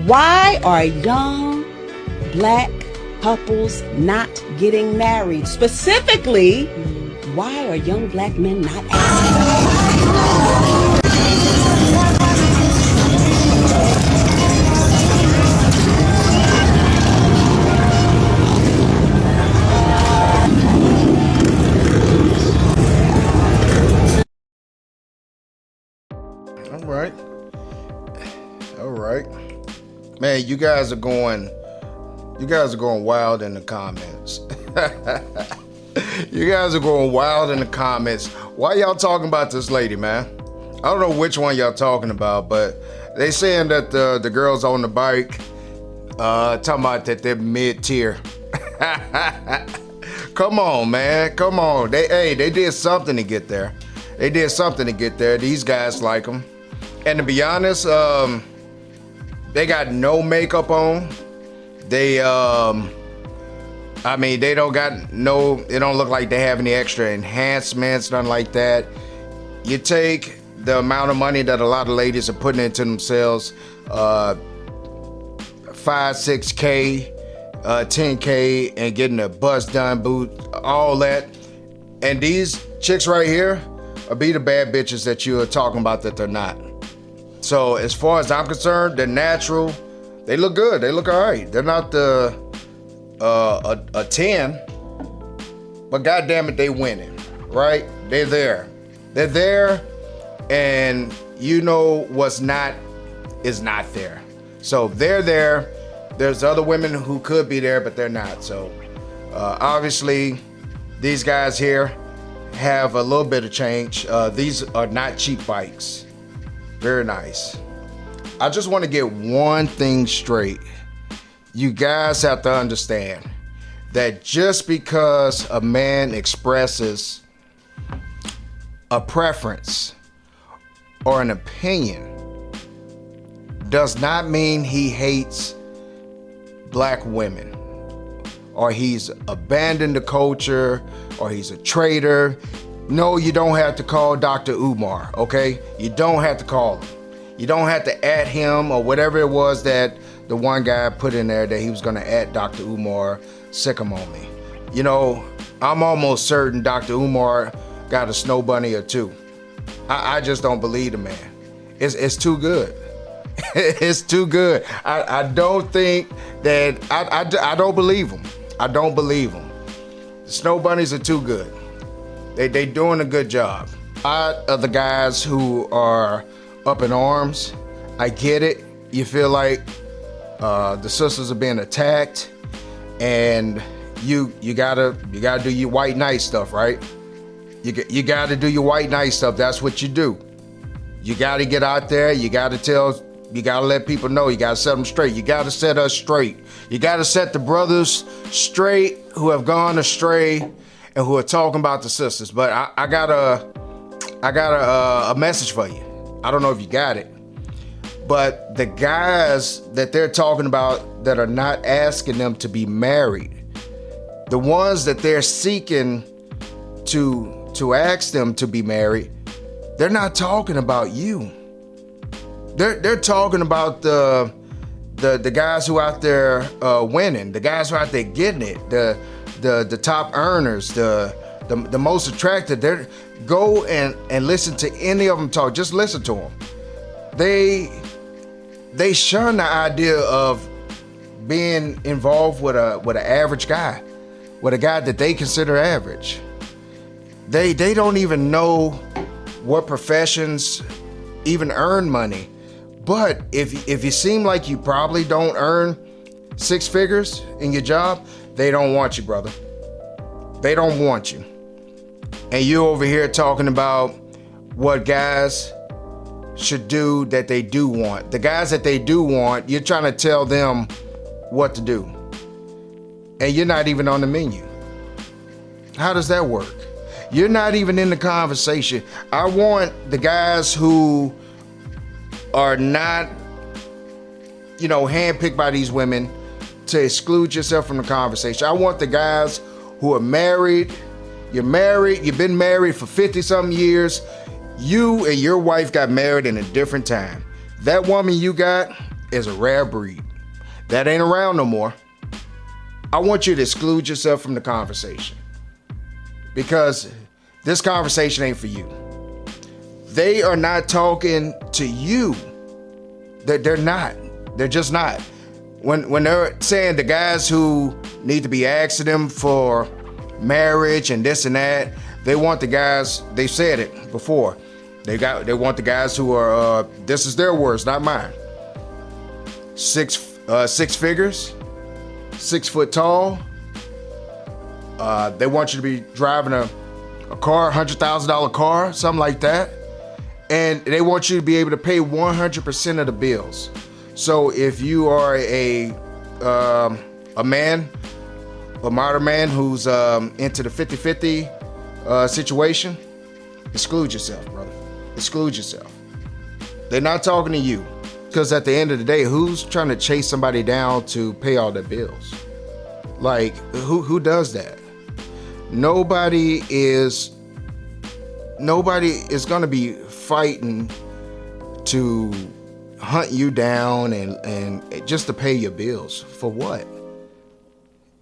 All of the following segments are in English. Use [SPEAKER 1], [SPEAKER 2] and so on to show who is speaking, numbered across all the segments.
[SPEAKER 1] Why are young black couples not getting married? Specifically, why are young black men not asking?
[SPEAKER 2] All right. Man, you guys are going wild in the comments. You guys are going wild in the comments. Why y'all talking about this lady, man? I don't know which one y'all talking about, but they saying that the girls on the bike talking about that they're mid-tier. Come on, man. Come on. They did something to get there. These guys like them. And to be honest, they got no makeup on. They don't got no, it don't look like they have any extra enhancements, nothing like that. You take the amount of money that a lot of ladies are putting into themselves, 5, 6K, 10K, and getting a bust done boot, all that. And these chicks right here are be the bad bitches that you are talking about that they're not. So as far as I'm concerned, they're natural. They look good. They look all right. They're not a 10, but goddamn it, they winning, right? They're there, and you know what's not is not there. So they're there. There's other women who could be there, but they're not. So obviously, these guys here have a little bit of change. These are not cheap bikes. Very nice. I just want to get one thing straight. You guys have to understand that just because a man expresses a preference or an opinion does not mean he hates black women, or he's abandoned the culture, or he's a traitor. No, you don't have to call Dr. Umar, okay? You don't have to call him. You don't have to at him or whatever it was that the one guy put in there that he was gonna at Dr. Umar, sick him on me. You know, I'm almost certain Dr. Umar got a snow bunny or two. I just don't believe the man. It's too good. It's too good. I don't think that, I don't believe him. I don't believe him. The snow bunnies are too good. They doing a good job. A lot of the guys who are up in arms, I get it. You feel like the sisters are being attacked, and you gotta do your white knight stuff, right? You gotta do your white knight stuff. That's what you do. You gotta get out there. You gotta let people know. You gotta set them straight. You gotta set us straight. You gotta set the brothers straight who have gone astray and who are talking about the sisters. But I got a message for you. I don't know if you got it, but the guys that they're talking about that are not asking them to be married, the ones that they're seeking to ask them to be married, they're not talking about you. They're talking about the guys who out there winning, the guys who out there getting it, the top earners, the most attractive. Go and listen to any of them talk. Just listen to them. They shun the idea of being involved with an average guy, with a guy that they consider average. They don't even know what professions even earn money. But if you seem like you probably don't earn 6 figures in your job, they don't want you, brother. They don't want you. And you over here talking about what guys should do that they do want. The guys that they do want, you're trying to tell them what to do. And you're not even on the menu. How does that work? You're not even in the conversation. I want the guys who are not, handpicked by these women to exclude yourself from the conversation. I want the guys who are married. You're married, you've been married for 50-something years. You and your wife got married in a different time. That woman you got is a rare breed. That ain't around no more. I want you to exclude yourself from the conversation because this conversation ain't for you. They are not talking to you. They're not. They're just not. When they're saying the guys who need to be asking them for marriage and this and that, they want the guys, they said it before. They want the guys who are, this is their words, not mine. Six figures, 6 foot tall. They want you to be driving a car, $100,000 car, something like that. And they want you to be able to pay 100% of the bills. So if you are a man, a modern man who's into the 50-50 situation, exclude yourself, brother. Exclude yourself. They're not talking to you. Because at the end of the day, who's trying to chase somebody down to pay all their bills? Like, who does that? Nobody is going to be fighting to hunt you down and just to pay your bills. For what?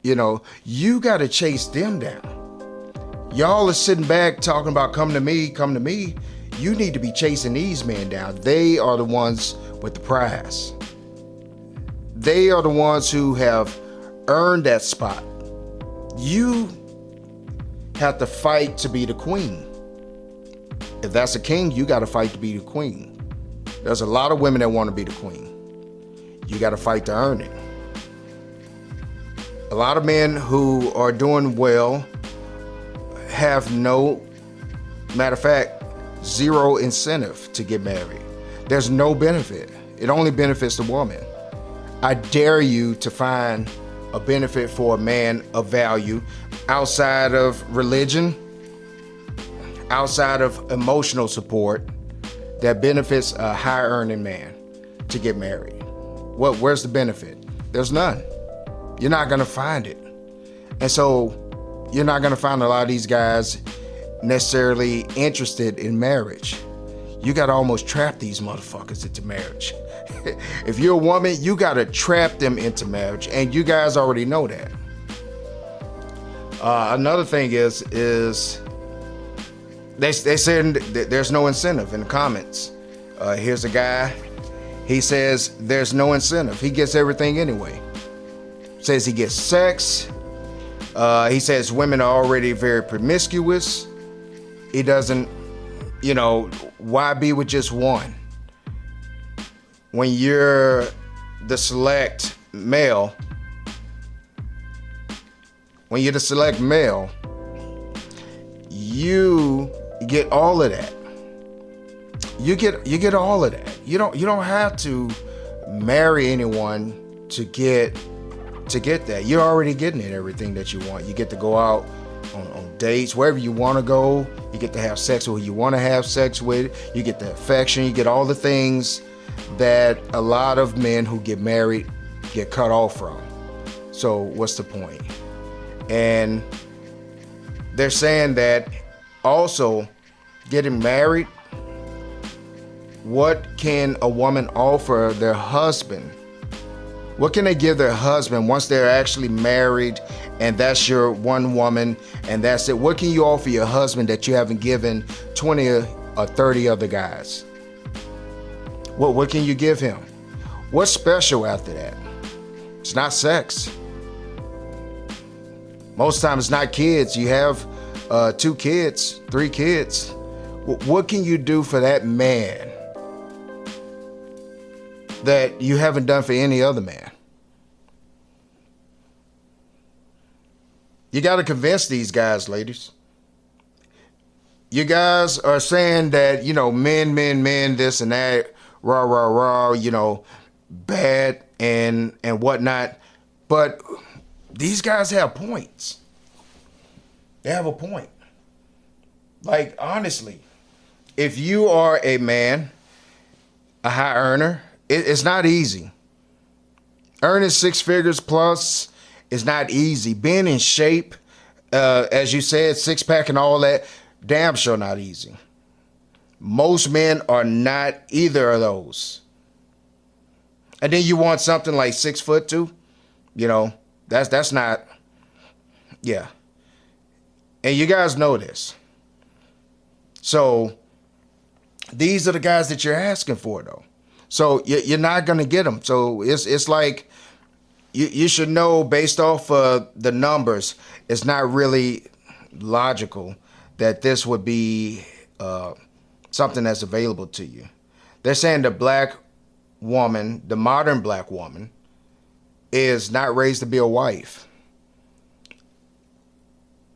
[SPEAKER 2] You know, you got to chase them down. Y'all are sitting back talking about come to me, come to me. You need to be chasing these men down. They are the ones with the prize. They are the ones who have earned that spot. You have to fight to be the queen. If that's a king, you got to fight to be the queen. There's a lot of women that want to be the queen. You got to fight to earn it. A lot of men who are doing well have matter of fact, zero incentive to get married. There's no benefit. It only benefits the woman. I dare you to find a benefit for a man of value outside of religion, outside of emotional support, that benefits a high earning man to get married. Where's the benefit? There's none. You're not gonna find it. And so you're not gonna find a lot of these guys necessarily interested in marriage. You gotta almost trap these motherfuckers into marriage. If you're a woman, you gotta trap them into marriage, and you guys already know that. Another thing is they said there's no incentive in the comments. Here's a guy, he says there's no incentive. He gets everything anyway. Says he gets sex. He says women are already very promiscuous. He doesn't, why be with just one? When you're the select male, you get all of that. You get all of that. You don't have to marry anyone to get that. You're already getting it, everything that you want. You get to go out on dates, wherever you want to go. You get to have sex with who you want to have sex with. You get the affection. You get all the things that a lot of men who get married get cut off from. So what's the point? And they're saying that also getting married, what can a woman offer their husband? What can they give their husband once they're actually married and that's your one woman and that's it? What can you offer your husband that you haven't given 20 or 30 other guys? What can you give him? What's special after that? It's not sex. Most times it's not kids. You have 2 kids, 3 kids. What can you do for that man that you haven't done for any other man? You got to convince these guys, ladies. You guys are saying that, men, this and that, rah, bad and whatnot. But these guys have points. They have a point. Like, honestly, if you are a man, a high earner, it's not easy. Earning 6 figures plus is not easy. Being in shape, as you said, 6-pack and all that, damn sure not easy. Most men are not either of those. And then you want something like 6 foot too. You know, that's not, yeah. And you guys know this. So these are the guys that you're asking for, though. So you're not going to get them. So it's like you should know based off the numbers, it's not really logical that this would be something that's available to you. They're saying the black woman, the modern black woman, is not raised to be a wife.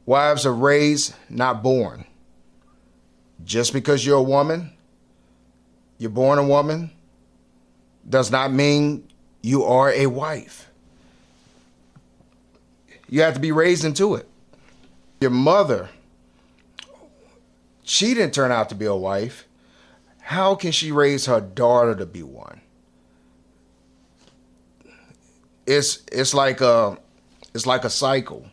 [SPEAKER 2] Wives are raised, not born. Just because you're a woman, you're born a woman, does not mean you are a wife. You have to be raised into it. Your mother, she didn't turn out to be a wife. How can she raise her daughter to be one? It's like a cycle.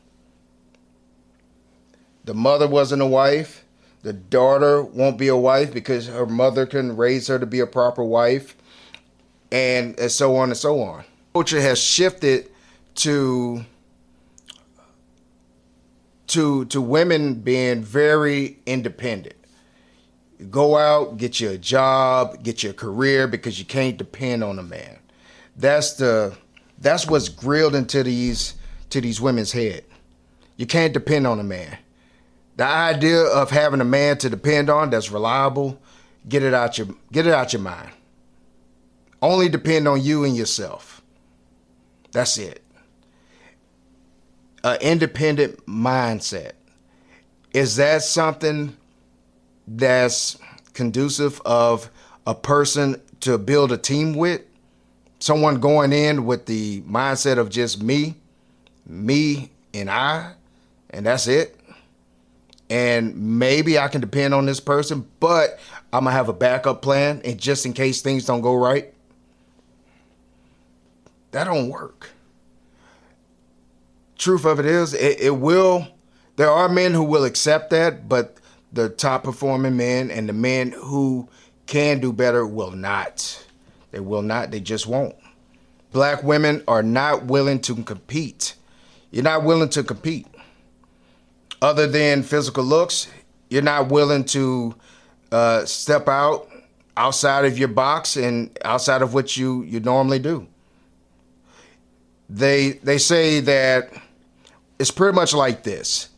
[SPEAKER 2] The mother wasn't a wife. The daughter won't be a wife because her mother couldn't raise her to be a proper wife, and so on and so on. Culture has shifted to women being very independent. Go out, get you a job, get you a career because you can't depend on a man. That's what's grilled into these women's head. You can't depend on a man. The idea of having a man to depend on that's reliable, get it out your mind. Only depend on you and yourself. That's it. An independent mindset. Is that something that's conducive of a person to build a team with? Someone going in with the mindset of just me and I, and that's it. And maybe I can depend on this person, but I'm going to have a backup plan and just in case things don't go right. That don't work. Truth of it is, it will. There are men who will accept that, but the top performing men and the men who can do better will not. They will not. They just won't. Black women are not willing to compete. You're not willing to compete. Other than physical looks, you're not willing to step outside of your box and outside of what you normally do. They say that it's pretty much like this.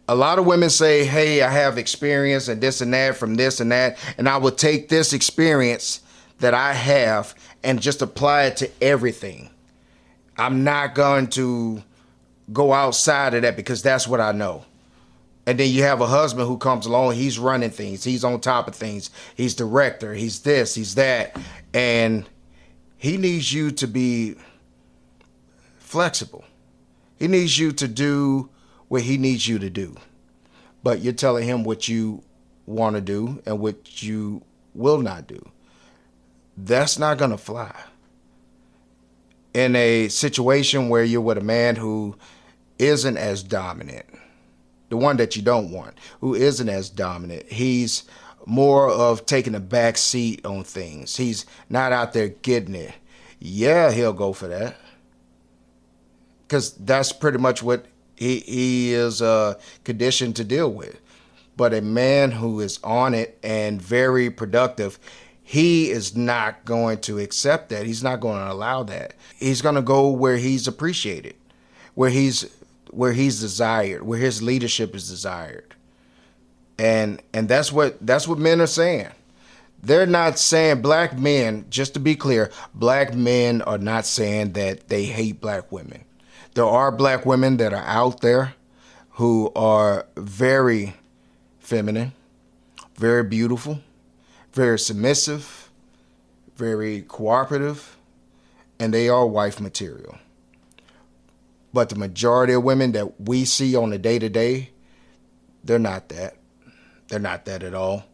[SPEAKER 2] A lot of women say, hey, I have experience and this and that from this and that, and I will take this experience that I have and just apply it to everything. I'm not going to go outside of that because that's what I know. And then you have a husband who comes along, he's running things, he's on top of things, he's director, he's this, he's that, and he needs you to be flexible. He needs you to do what he needs you to do. But you're telling him what you want to do and what you will not do. That's not going to fly. In a situation where you're with a man who isn't as dominant, the one that you don't want, who isn't as dominant, he's more of taking a back seat on things. He's not out there getting it. Yeah, he'll go for that. Because that's pretty much what he is conditioned to deal with. But a man who is on it and very productive, he is not going to accept that. He's not going to allow that. He's going to go where he's appreciated, where he's desired, where his leadership is desired. And that's what men are saying. They're not saying, black men, just to be clear, black men are not saying that they hate black women. There are black women that are out there who are very feminine, very beautiful, very submissive, very cooperative, and they are wife material. But the majority of women that we see on the day-to-day, they're not that. They're not that at all.